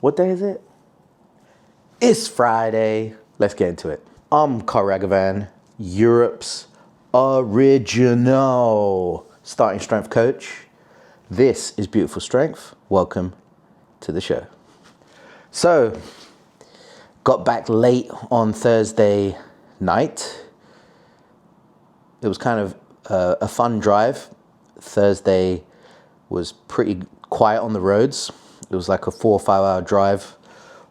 What day is it? It's Friday. Let's get into it. I'm Carl Ragavan, Europe's original starting strength coach. This is Beautiful Strength. Welcome to the show. So, got back late on Thursday night. It was kind of a fun drive. Thursday was pretty quiet on the roads. It was like a 4 or 5 hour drive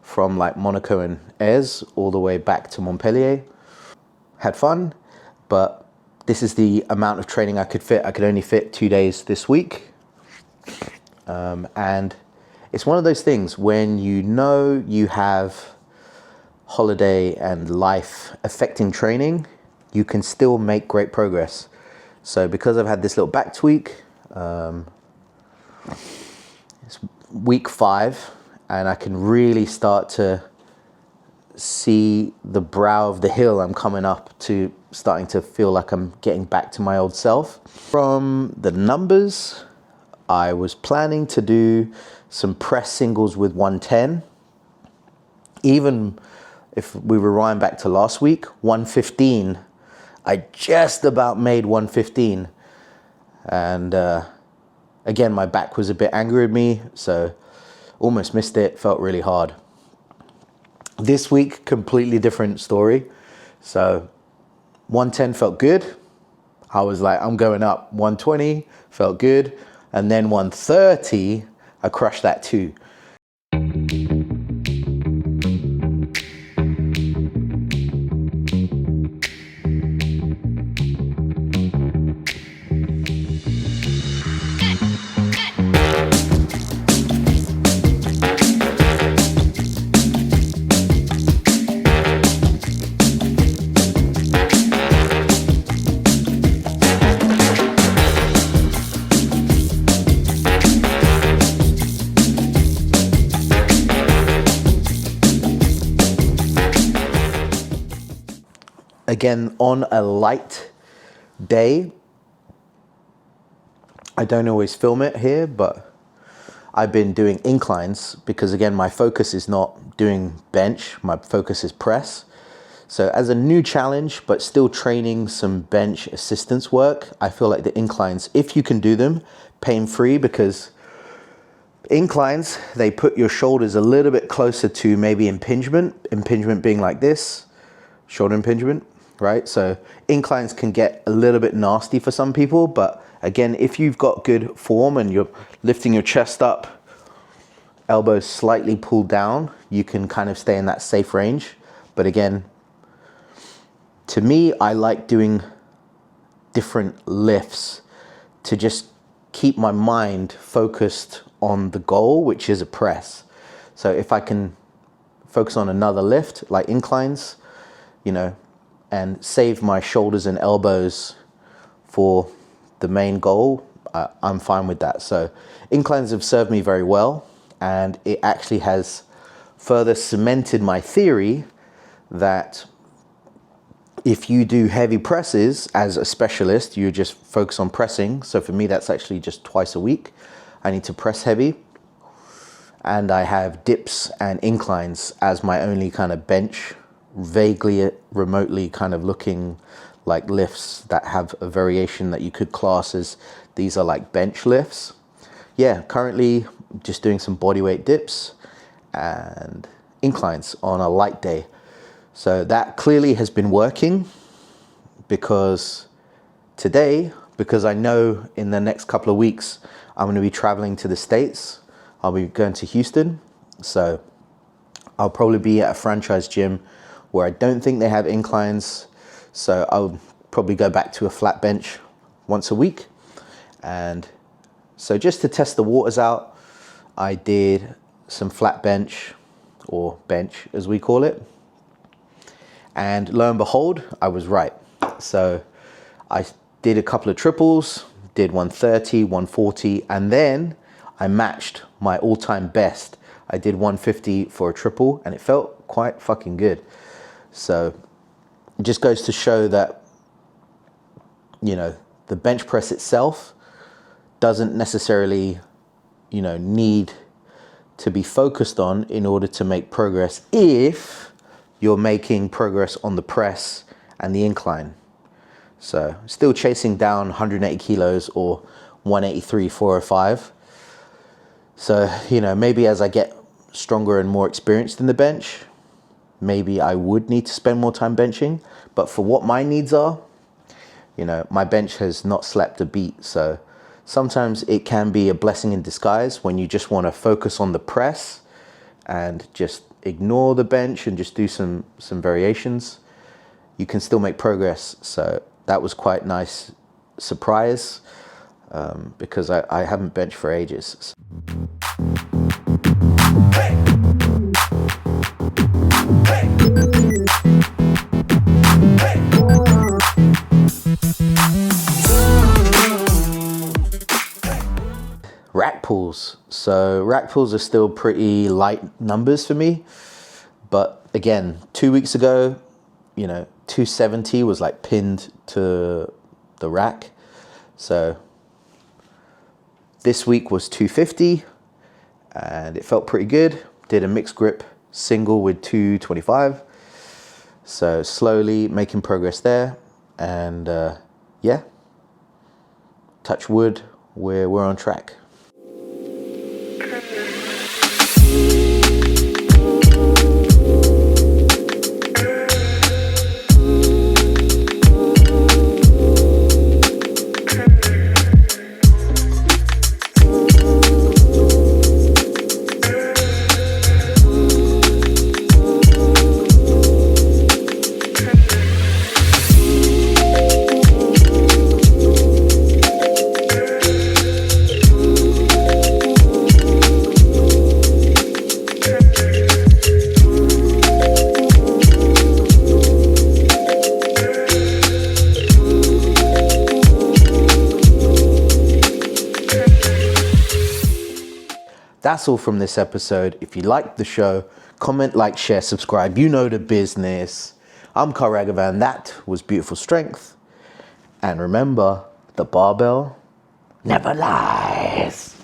from like Monaco and Aix all the way back to Montpellier. Had fun, but this is the amount of training I could fit. I could only fit 2 days this week. And it's one of those things when you know you have holiday and life affecting training, you can still make great progress. So because I've had this little back tweak, it's week 5, and I can really start to see the brow of the hill I'm coming up to, starting to feel like I'm getting back to my old self. From the numbers, I was planning to do some press singles with 110. Even if we rewind back to last week, 115, I just about made 115. And again, my back was a bit angry with me, so almost missed it, felt really hard. This week, completely different story. So 110 felt good. I was like, I'm going up. 120 felt good. And then 130, I crushed that too. Again, on a light day, I don't always film it here, but I've been doing inclines because again, my focus is not doing bench, my focus is press. So as a new challenge, but still training some bench assistance work, I feel like the inclines, if you can do them, pain-free, because inclines, they put your shoulders a little bit closer to maybe impingement being like this, shoulder impingement. Right? So inclines can get a little bit nasty for some people, but again, if you've got good form and you're lifting your chest up, elbows slightly pulled down, you can kind of stay in that safe range. But again, to me, I like doing different lifts to just keep my mind focused on the goal, which is a press. So if I can focus on another lift, like inclines, you know, and save my shoulders and elbows for the main goal, I'm fine with that. So inclines have served me very well, and it actually has further cemented my theory that if you do heavy presses as a specialist, you just focus on pressing. So for me, that's actually just twice a week. I need to press heavy, and I have dips and inclines as my only kind of bench, vaguely, remotely kind of looking like lifts that have a variation that you could class as these are like bench lifts. Yeah, currently just doing some bodyweight dips and inclines on a light day. So that clearly has been working, because today, because I know in the next couple of weeks, I'm going to be traveling to the States. I'll be going to Houston. So I'll probably be at a franchise gym where I don't think they have inclines. So I'll probably go back to a flat bench once a week. And so just to test the waters out, I did some flat bench, or bench as we call it. And lo and behold, I was right. So I did a couple of triples, did 130, 140, and then I matched my all-time best. I did 150 for a triple, and it felt quite fucking good. So it just goes to show that, you know, the bench press itself doesn't necessarily, you know, need to be focused on in order to make progress if you're making progress on the press and the incline. So still chasing down 180 kilos or 183, 405. So, you know, maybe as I get stronger and more experienced in the bench, maybe I would need to spend more time benching. But for what my needs are, you know, my bench has not slept a beat. So sometimes it can be a blessing in disguise when you just want to focus on the press and just ignore the bench and just do some variations. You can still make progress. So that was quite nice surprise because I haven't benched for ages. Rack pulls. So rack pulls are still pretty light numbers for me. But again, 2 weeks ago, you know, 270 was like pinned to the rack. So this week was 250 and it felt pretty good. Did a mixed grip single with 225. So slowly making progress there. And yeah, touch wood, we're on track. That's all from this episode. If you liked the show, comment, like, share, subscribe. You know the business. I'm Carl Ragavan. That was Beautiful Strength. And remember, the barbell never lies.